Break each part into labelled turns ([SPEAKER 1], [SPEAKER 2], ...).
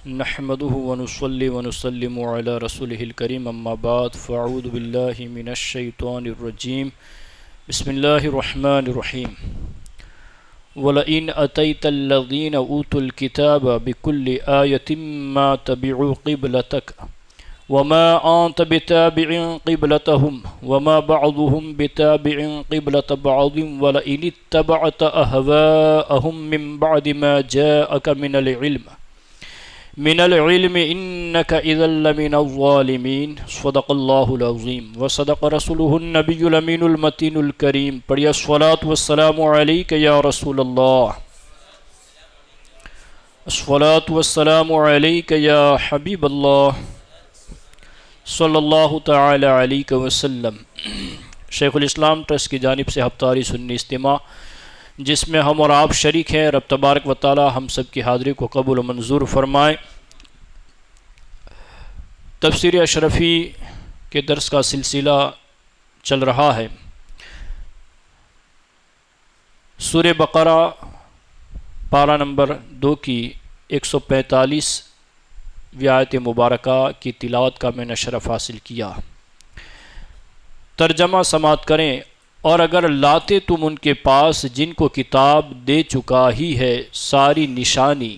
[SPEAKER 1] نحمده ونصلي ونسلم على رسوله الكريم اما بعد فاعوذ بالله من الشيطان الرجيم بسم الله الرحمن الرحيم ولئن أتيت الذين أوتوا الكتاب بكل آية ما تبعوا قبلتك وما أنت بتابع قبلتهم وما بعضهم بتابع قبلة بعض ولئن اتبعت أهواءهم من بعد ما جاءك من العلم إنك إذا لمن الظالمين صدق الله العظيم وصدق رسوله النبي الأمين المتين الكريم پڑھیے الصلاة والسلام عليك يا رسول الله الصلاة والسلام عليك يا حبيب الله صلی اللہ تعالی علیہ وسلم۔ شیخ الاسلام ٹرسٹ کی جانب سے ہفتاری سنی اجتماع جس میں ہم اور آپ شریک ہیں، رب تبارک و تعالی ہم سب کی حاضری کو قبول و منظور فرمائے۔ تفسیر اشرفی کے درس کا سلسلہ چل رہا ہے۔ سورہ بقرہ پارہ نمبر 2 کی 145 آیت مبارکہ کی تلاوت کا میں نے شرف حاصل کیا۔ ترجمہ سماعت کریں۔ اور اگر لاتے تم ان کے پاس جن کو کتاب دے چکا ہی ہے ساری نشانی،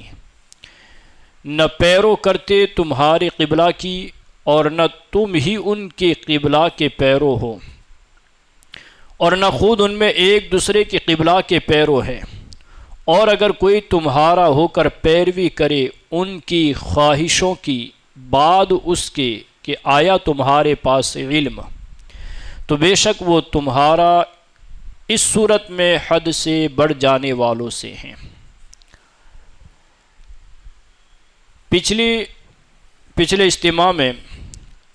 [SPEAKER 1] نہ پیرو کرتے تمہارے قبلہ کی اور نہ تم ہی ان کے قبلہ کے پیرو ہو، اور نہ خود ان میں ایک دوسرے کے قبلہ کے پیرو ہیں۔ اور اگر کوئی تمہارا ہو کر پیروی کرے ان کی خواہشوں کی بعد اس کے کہ آیا تمہارے پاس علم، تو بے شک وہ تمہارا اس صورت میں حد سے بڑھ جانے والوں سے ہیں۔ پچھلے اجتماع میں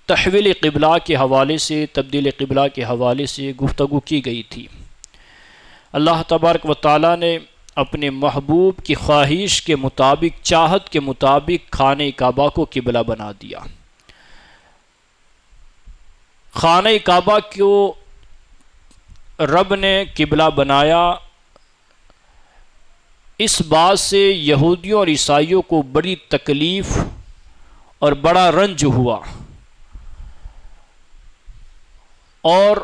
[SPEAKER 1] تحویل قبلہ کے حوالے سے، تبدیل قبلہ کے حوالے سے گفتگو کی گئی تھی۔ اللہ تبارک و تعالیٰ نے اپنے محبوب کی خواہش کے مطابق، چاہت کے مطابق خانہ کعبہ کو قبلہ بنا دیا۔ خانہ کعبہ کو رب نے قبلہ بنایا، اس بات سے یہودیوں اور عیسائیوں کو بڑی تکلیف اور بڑا رنج ہوا، اور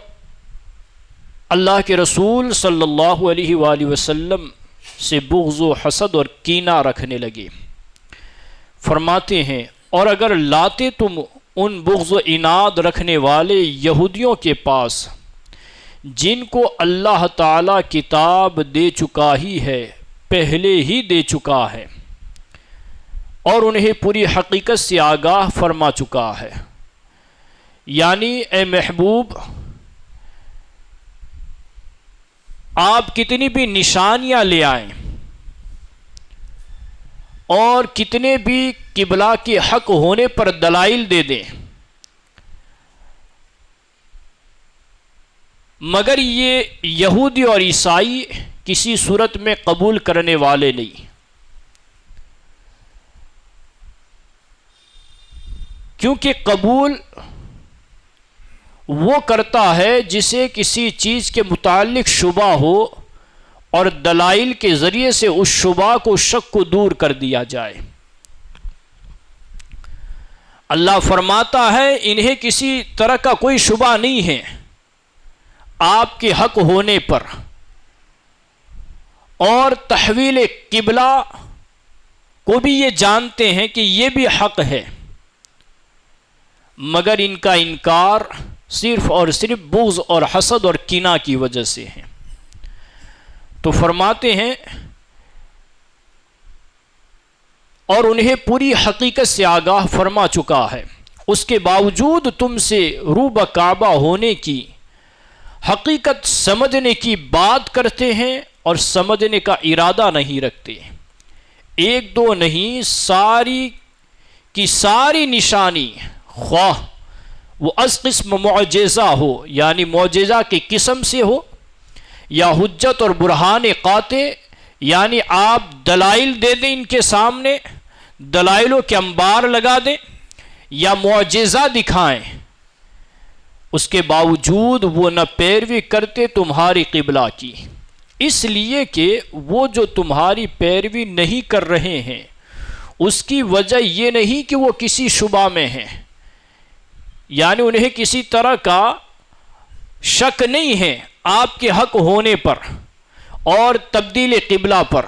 [SPEAKER 1] اللہ کے رسول صلی اللہ علیہ وآلہ وسلم سے بغض و حسد اور کینہ رکھنے لگے۔ فرماتے ہیں اور اگر لاتے تم ان بغض و عناد رکھنے والے یہودیوں کے پاس جن کو اللہ تعالی کتاب دے چکا ہی ہے، پہلے ہی دے چکا ہے، اور انہیں پوری حقیقت سے آگاہ فرما چکا ہے، یعنی اے محبوب آپ کتنی بھی نشانیاں لے آئیں اور کتنے بھی قبلہ کے حق ہونے پر دلائل دے دیں، مگر یہ یہودی اور عیسائی کسی صورت میں قبول کرنے والے نہیں، کیونکہ قبول وہ کرتا ہے جسے کسی چیز کے متعلق شبہ ہو اور دلائل کے ذریعے سے اس شبہ کو، شک کو دور کر دیا جائے۔ اللہ فرماتا ہے انہیں کسی طرح کا کوئی شبہ نہیں ہے آپ کے حق ہونے پر، اور تحویل قبلہ کو بھی یہ جانتے ہیں کہ یہ بھی حق ہے، مگر ان کا انکار صرف اور صرف بغض اور حسد اور کینہ کی وجہ سے ہے۔ تو فرماتے ہیں اور انہیں پوری حقیقت سے آگاہ فرما چکا ہے، اس کے باوجود تم سے رو بکعبہ ہونے کی حقیقت سمجھنے کی بات کرتے ہیں اور سمجھنے کا ارادہ نہیں رکھتے۔ ایک دو نہیں، ساری کی ساری نشانی، خواہ وہ از قسم معجزہ ہو، یعنی معجزہ کی قسم سے ہو، یا حجت اور برہان قاطع، یعنی آپ دلائل دے دیں ان کے سامنے، دلائلوں کے انبار لگا دیں، یا معجزہ دکھائیں، اس کے باوجود وہ نہ پیروی کرتے تمہاری قبلہ کی، اس لیے کہ وہ جو تمہاری پیروی نہیں کر رہے ہیں اس کی وجہ یہ نہیں کہ وہ کسی شبہ میں ہیں، یعنی انہیں کسی طرح کا شک نہیں ہے آپ کے حق ہونے پر اور تبدیل قبلہ پر،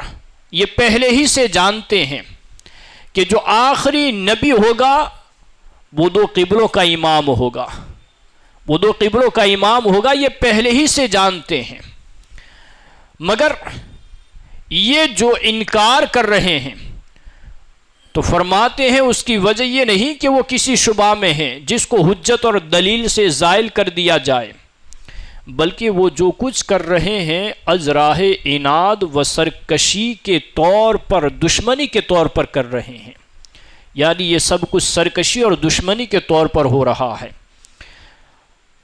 [SPEAKER 1] یہ پہلے ہی سے جانتے ہیں کہ جو آخری نبی ہوگا وہ دو قبلوں کا امام ہوگا، وہ دو قبلوں کا امام ہوگا، یہ پہلے ہی سے جانتے ہیں۔ مگر یہ جو انکار کر رہے ہیں تو فرماتے ہیں اس کی وجہ یہ نہیں کہ وہ کسی شبہ میں ہیں جس کو حجت اور دلیل سے زائل کر دیا جائے، بلکہ وہ جو کچھ کر رہے ہیں از راہ عناد و سرکشی کے طور پر، دشمنی کے طور پر کر رہے ہیں، یعنی یہ سب کچھ سرکشی اور دشمنی کے طور پر ہو رہا ہے۔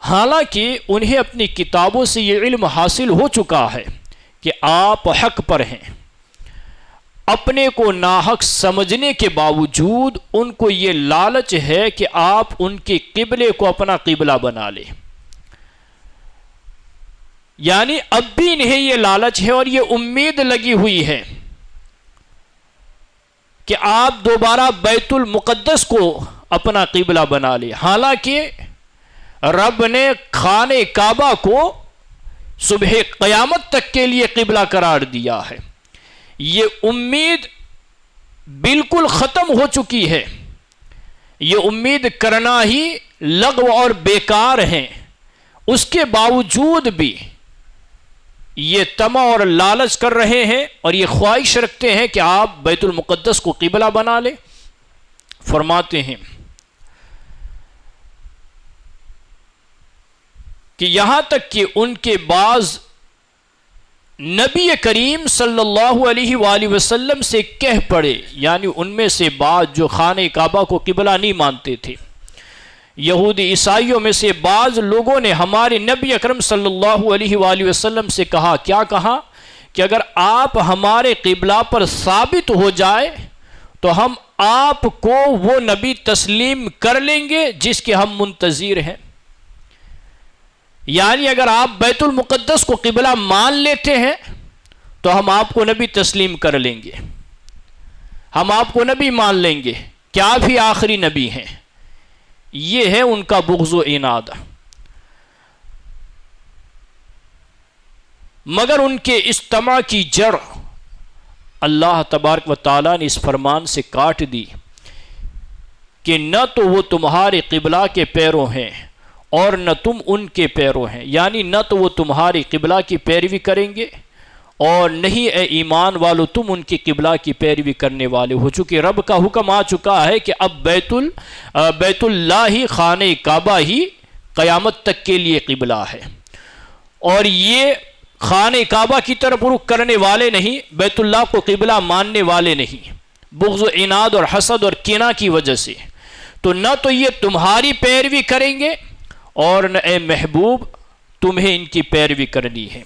[SPEAKER 1] حالانکہ انہیں اپنی کتابوں سے یہ علم حاصل ہو چکا ہے کہ آپ حق پر ہیں، اپنے کو ناحق سمجھنے کے باوجود ان کو یہ لالچ ہے کہ آپ ان کے قبلے کو اپنا قبلہ بنا لیں، یعنی اب بھی انہیں یہ لالچ ہے اور یہ امید لگی ہوئی ہے کہ آپ دوبارہ بیت المقدس کو اپنا قبلہ بنا لیں، حالانکہ رب نے خانہ کعبہ کو صبح قیامت تک کے لیے قبلہ قرار دیا ہے۔ یہ امید بالکل ختم ہو چکی ہے، یہ امید کرنا ہی لغو اور بیکار ہے، اس کے باوجود بھی یہ طمع اور لالچ کر رہے ہیں اور یہ خواہش رکھتے ہیں کہ آپ بیت المقدس کو قبلہ بنا لیں۔ فرماتے ہیں کہ یہاں تک کہ ان کے بعض نبی کریم صلی اللہ علیہ وآلہ وسلم سے کہہ پڑے، یعنی ان میں سے بعض جو خانہ کعبہ کو قبلہ نہیں مانتے تھے، یہودی عیسائیوں میں سے بعض لوگوں نے ہمارے نبی اکرم صلی اللہ علیہ وآلہ وسلم سے کہا، کیا کہا؟ کہ اگر آپ ہمارے قبلہ پر ثابت ہو جائے تو ہم آپ کو وہ نبی تسلیم کر لیں گے جس کے ہم منتظر ہیں، یعنی اگر آپ بیت المقدس کو قبلہ مان لیتے ہیں تو ہم آپ کو نبی تسلیم کر لیں گے، ہم آپ کو نبی مان لیں گے، کیا بھی آخری نبی ہیں۔ یہ ہے ان کا بغض و عناد۔ مگر ان کے اس طمع کی جڑ اللہ تبارک و تعالیٰ نے اس فرمان سے کاٹ دی کہ نہ تو وہ تمہارے قبلہ کے پیروں ہیں اور نہ تم ان کے پیروں ہیں، یعنی نہ تو وہ تمہاری قبلہ کی پیروی کریں گے اور نہیں اے ایمان والو تم ان کی قبلہ کی پیروی کرنے والے ہو، چونکہ رب کا حکم آ چکا ہے کہ اب بیت اللہ ہی، خانہ کعبہ ہی قیامت تک کے لیے قبلہ ہے، اور یہ خانہ کعبہ کی طرف رخ کرنے والے نہیں، بیت اللہ کو قبلہ ماننے والے نہیں، بغض و عناد اور حسد اور کینہ کی وجہ سے، تو نہ تو یہ تمہاری پیروی کریں گے اور نہ اے محبوب تمہیں ان کی پیروی کرنی ہے۔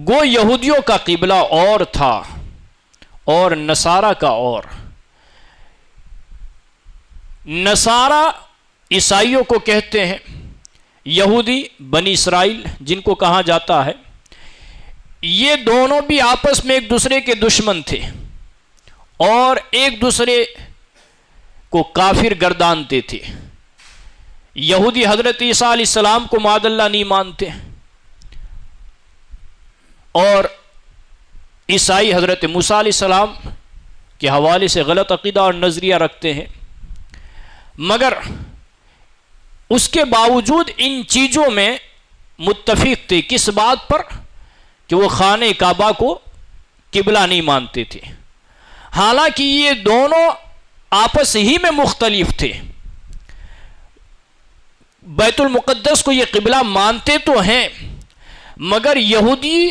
[SPEAKER 1] گو یہودیوں کا قبلہ اور تھا اور نصارہ کا اور۔ نصارہ عیسائیوں کو کہتے ہیں، یہودی بنی اسرائیل جن کو کہا جاتا ہے، یہ دونوں بھی آپس میں ایک دوسرے کے دشمن تھے اور ایک دوسرے کو کافر گردانتے تھے۔ یہودی حضرت عیسیٰ علیہ السلام کو معاذ اللہ نہیں مانتے اور عیسائی حضرت موسیٰ علیہ السلام کے حوالے سے غلط عقیدہ اور نظریہ رکھتے ہیں، مگر اس کے باوجود ان چیزوں میں متفق تھے۔ کس بات پر؟ کہ وہ خانہ کعبہ کو قبلہ نہیں مانتے تھے، حالانکہ یہ دونوں آپس ہی میں مختلف تھے۔ بیت المقدس کو یہ قبلہ مانتے تو ہیں، مگر یہودی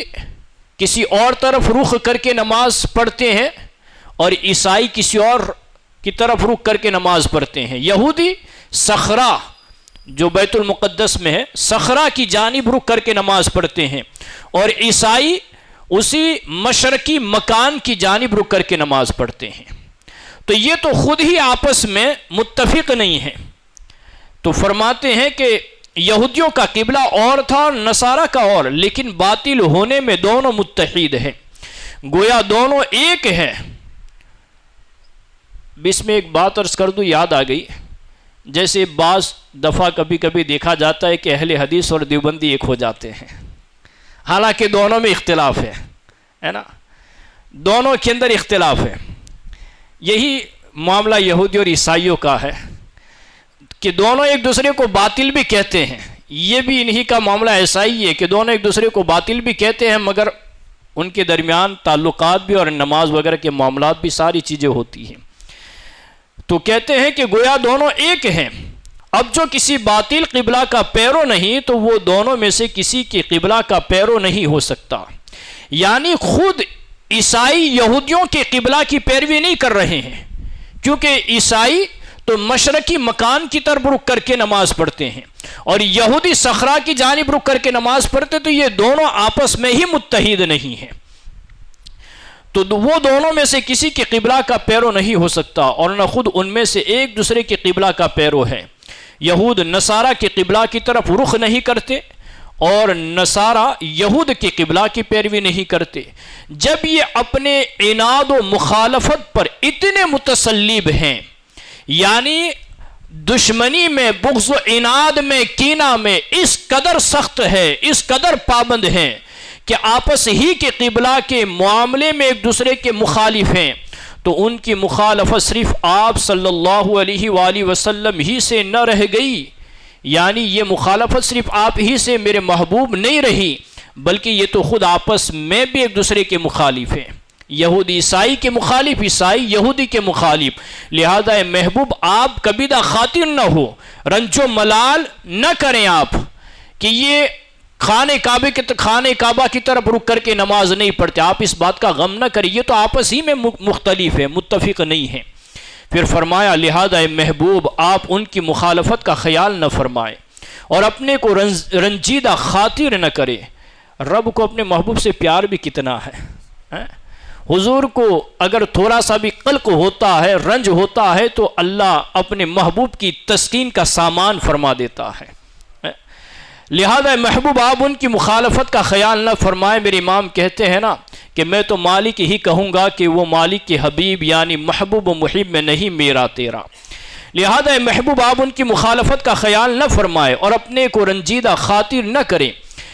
[SPEAKER 1] کسی اور طرف رخ کر کے نماز پڑھتے ہیں اور عیسائی کسی اور کی طرف رخ کر کے نماز پڑھتے ہیں۔ یہودی صخرہ جو بیت المقدس میں ہے، صخرہ کی جانب رخ کر کے نماز پڑھتے ہیں، اور عیسائی اسی مشرقی مکان کی جانب رخ کر کے نماز پڑھتے ہیں۔ تو یہ تو خود ہی آپس میں متفق نہیں ہیں۔ تو فرماتے ہیں کہ یہودیوں کا قبلہ اور تھا اور نصارہ کا اور، لیکن باطل ہونے میں دونوں متحد ہیں۔ گویا دونوں ایک ہیں۔ اس میں ایک بات عرض کر دوں، یاد آ گئی، جیسے بعض دفعہ کبھی کبھی دیکھا جاتا ہے کہ اہل حدیث اور دیوبندی ایک ہو جاتے ہیں، حالانکہ دونوں میں اختلاف ہے نا، دونوں کے اندر اختلاف ہے۔ یہی معاملہ یہودی اور عیسائیوں کا ہے کہ دونوں ایک دوسرے کو باطل بھی کہتے ہیں، یہ بھی انہی کا معاملہ ایسا ہی ہے کہ دونوں ایک دوسرے کو باطل بھی کہتے ہیں، مگر ان کے درمیان تعلقات بھی اور نماز وغیرہ کے معاملات بھی ساری چیزیں ہوتی ہیں۔ تو کہتے ہیں کہ گویا دونوں ایک ہیں، اب جو کسی باطل قبلہ کا پیرو نہیں تو وہ دونوں میں سے کسی کے قبلہ کا پیرو نہیں ہو سکتا۔ یعنی خود عیسائی یہودیوں کے قبلہ کی پیروی نہیں کر رہے ہیں، کیونکہ عیسائی تو مشرقی مکان کی طرف رخ کر کے نماز پڑھتے ہیں اور یہودی صحرا کی جانب رخ کر کے نماز پڑھتے، تو یہ دونوں آپس میں ہی متحد نہیں ہیں، تو وہ دونوں میں سے کسی کے قبلہ کا پیرو نہیں ہو سکتا، اور نہ خود ان میں سے ایک دوسرے کے قبلہ کا پیرو ہے۔ یہود نصارہ کے قبلہ کی طرف رخ نہیں کرتے اور نصارہ یہود کے قبلہ کی پیروی نہیں کرتے۔ جب یہ اپنے عناد و مخالفت پر اتنے متسلب ہیں، یعنی دشمنی میں، بغض و عناد میں، کینہ میں اس قدر سخت ہے، اس قدر پابند ہیں کہ آپس ہی کے قبلہ کے معاملے میں ایک دوسرے کے مخالف ہیں، تو ان کی مخالفت صرف آپ صلی اللہ علیہ وآلہ وسلم ہی سے نہ رہ گئی، یعنی یہ مخالفت صرف آپ ہی سے میرے محبوب نہیں رہی، بلکہ یہ تو خود آپس میں بھی ایک دوسرے کے مخالف ہیں، یہود عیسائی کے مخالف، عیسائی یہودی کے مخالف۔ لہذا اے محبوب آپ کبیدہ خاطر نہ ہو، رنج و ملال نہ کریں آپ کہ یہ خانہ کعبہ کی طرف رک کر کے نماز نہیں پڑھتے، آپ اس بات کا غم نہ کریں، یہ تو آپس ہی میں مختلف ہے، متفق نہیں ہیں۔ پھر فرمایا لہذا اے محبوب آپ ان کی مخالفت کا خیال نہ فرمائے اور اپنے کو رنجیدہ خاطر نہ کرے۔ رب کو اپنے محبوب سے پیار بھی کتنا ہے، حضور کو اگر تھوڑا سا بھی قلق ہوتا ہے، رنج ہوتا ہے، تو اللہ اپنے محبوب کی تسکین کا سامان فرما دیتا ہے۔ لہذا محبوب آپ ان کی مخالفت کا خیال نہ فرمائے۔ میرے امام کہتے ہیں نا کہ میں تو مالک ہی کہوں گا کہ وہ مالک کے حبیب یعنی محبوب و محب میں نہیں میرا تیرا۔ لہذا محبوب آپ ان کی مخالفت کا خیال نہ فرمائے اور اپنے کو رنجیدہ خاطر نہ کریں۔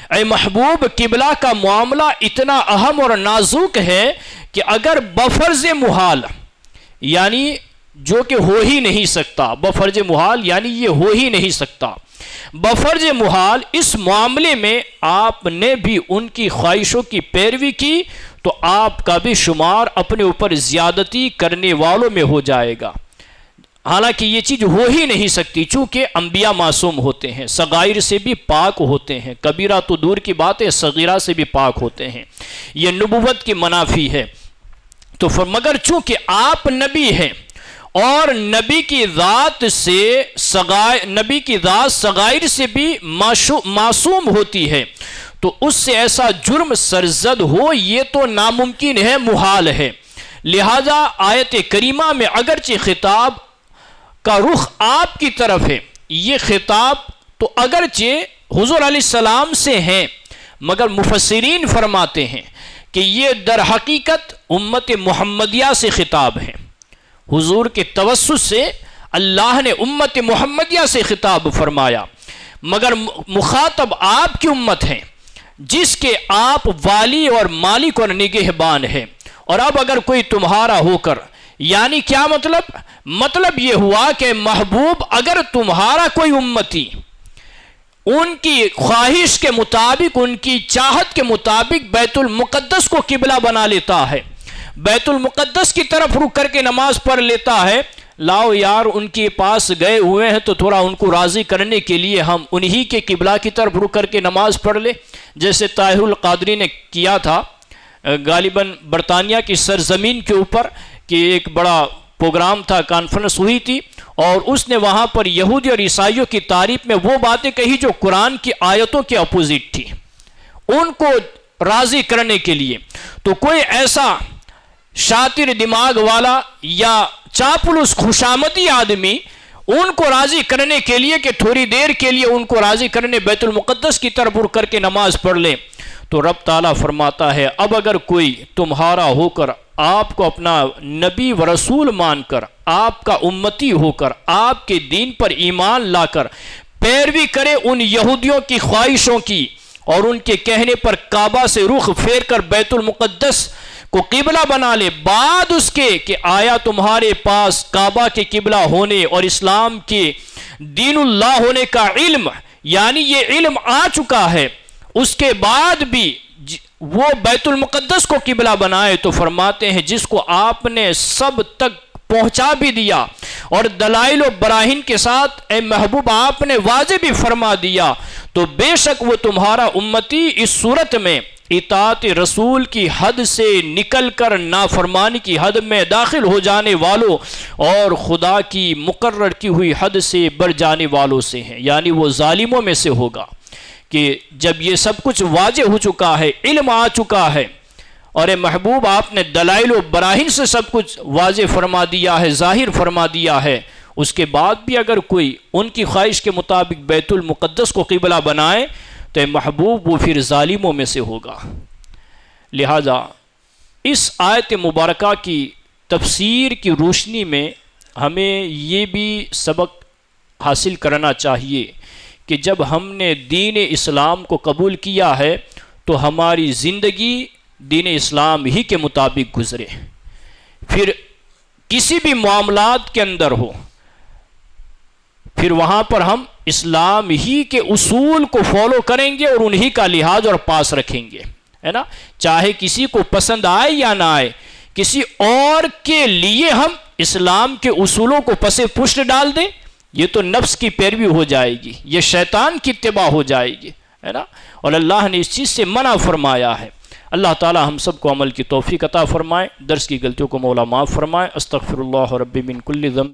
[SPEAKER 1] اے محبوب قبلہ کا معاملہ اتنا اہم اور نازک ہے کہ اگر بفرض محال، یعنی جو کہ ہو ہی نہیں سکتا، بفرض محال یعنی یہ ہو ہی نہیں سکتا، بفرض محال اس معاملے میں آپ نے بھی ان کی خواہشوں کی پیروی کی تو آپ کا بھی شمار اپنے اوپر زیادتی کرنے والوں میں ہو جائے گا، حالانکہ یہ چیز ہو ہی نہیں سکتی، چونکہ انبیاء معصوم ہوتے ہیں، صغائر سے بھی پاک ہوتے ہیں، کبیرہ تو دور کی بات ہے، صغیرہ سے بھی پاک ہوتے ہیں، یہ نبوت کی منافی ہے۔ تو مگر چونکہ آپ نبی ہیں اور نبی کی ذات صغائر سے بھی معصوم ہوتی ہے، تو اس سے ایسا جرم سرزد ہو یہ تو ناممکن ہے، محال ہے۔ لہذا آیت کریمہ میں اگرچہ خطاب کا رخ آپ کی طرف ہے، یہ خطاب تو اگرچہ حضور علیہ السلام سے ہیں، مگر مفسرین فرماتے ہیں کہ یہ در حقیقت امت محمدیہ سے خطاب ہے، حضور کے توسط سے اللہ نے امت محمدیہ سے خطاب فرمایا، مگر مخاطب آپ کی امت ہیں جس کے آپ والی اور مالک اور نگہبان ہیں۔ اور اب اگر کوئی تمہارا ہو کر، یعنی کیا مطلب یہ ہوا کہ محبوب اگر تمہارا کوئی امتی ان کی خواہش کے مطابق، ان کی چاہت کے مطابق بیت المقدس کو قبلہ بنا لیتا ہے، بیت المقدس کی طرف رک کر کے نماز پڑھ لیتا ہے، لاؤ یار ان کے پاس گئے ہوئے ہیں تو تھوڑا ان کو راضی کرنے کے لیے ہم انہی کے قبلہ کی طرف رک کر کے نماز پڑھ لے، جیسے طاہر القادری نے کیا تھا غالباً برطانیہ کی سرزمین کے اوپر، کہ ایک بڑا پروگرام تھا، کانفرنس ہوئی تھی، اور اس نے وہاں پر یہودی اور عیسائیوں کی تعریف میں وہ باتیں کہی جو قرآن کی آیتوں کے اپوزٹ تھی، ان کو راضی کرنے کے لیے۔ تو کوئی ایسا شاطر دماغ والا یا چاپلوس خوشامدی آدمی ان کو راضی کرنے کے لیے کہ تھوڑی دیر کے لیے ان کو راضی کرنے بیت المقدس کی طرف رک کر کے نماز پڑھ لے، تو تو رب تعالیٰ فرماتا ہے اب اگر کوئی تمہارا ہو کر آپ کو اپنا نبی و رسول مان کر، آپ کا امتی ہو کر، آپ کے دین پر ایمان لا کر پیروی کرے ان یہودیوں کی خواہشوں کی اور ان کے کہنے پر کعبہ سے رخ پھیر کر بیت المقدس کو قبلہ بنا لے، بعد اس کے کہ آیا تمہارے پاس کعبہ کے قبلہ ہونے اور اسلام کے دین اللہ ہونے کا علم، یعنی یہ علم آ چکا ہے، اس کے بعد بھی وہ بیت المقدس کو قبلہ بنائے، تو فرماتے ہیں جس کو آپ نے سب تک پہنچا بھی دیا اور دلائل و براہین کے ساتھ اے محبوب آپ نے واضح بھی فرما دیا، تو بے شک وہ تمہارا امتی اس صورت میں اطاعت رسول کی حد سے نکل کر نافرمانی کی حد میں داخل ہو جانے والوں اور خدا کی مقرر کی ہوئی حد سے بڑھ جانے والوں سے ہیں، یعنی وہ ظالموں میں سے ہوگا کہ جب یہ سب کچھ واضح ہو چکا ہے، علم آ چکا ہے اور اے محبوب آپ نے دلائل و براہین سے سب کچھ واضح فرما دیا ہے، ظاہر فرما دیا ہے، اس کے بعد بھی اگر کوئی ان کی خواہش کے مطابق بیت المقدس کو قبلہ بنائے تو اے محبوب وہ پھر ظالموں میں سے ہوگا۔ لہذا اس آیت مبارکہ کی تفسیر کی روشنی میں ہمیں یہ بھی سبق حاصل کرنا چاہیے کہ جب ہم نے دین اسلام کو قبول کیا ہے تو ہماری زندگی دین اسلام ہی کے مطابق گزرے، پھر کسی بھی معاملات کے اندر ہو پھر وہاں پر ہم اسلام ہی کے اصول کو فالو کریں گے اور انہی کا لحاظ اور پاس رکھیں گے، ہے نا، چاہے کسی کو پسند آئے یا نہ آئے، کسی اور کے لیے ہم اسلام کے اصولوں کو پس پشت ڈال دیں یہ تو نفس کی پیروی ہو جائے گی، یہ شیطان کی اتباع ہو جائے گی، ہے نا، اور اللہ نے اس چیز سے منع فرمایا ہے۔ اللہ تعالی ہم سب کو عمل کی توفیق عطا فرمائے، درس کی غلطیوں کو مولا معاف فرمائے۔ استغفر اللہ ربی من کل ذنب۔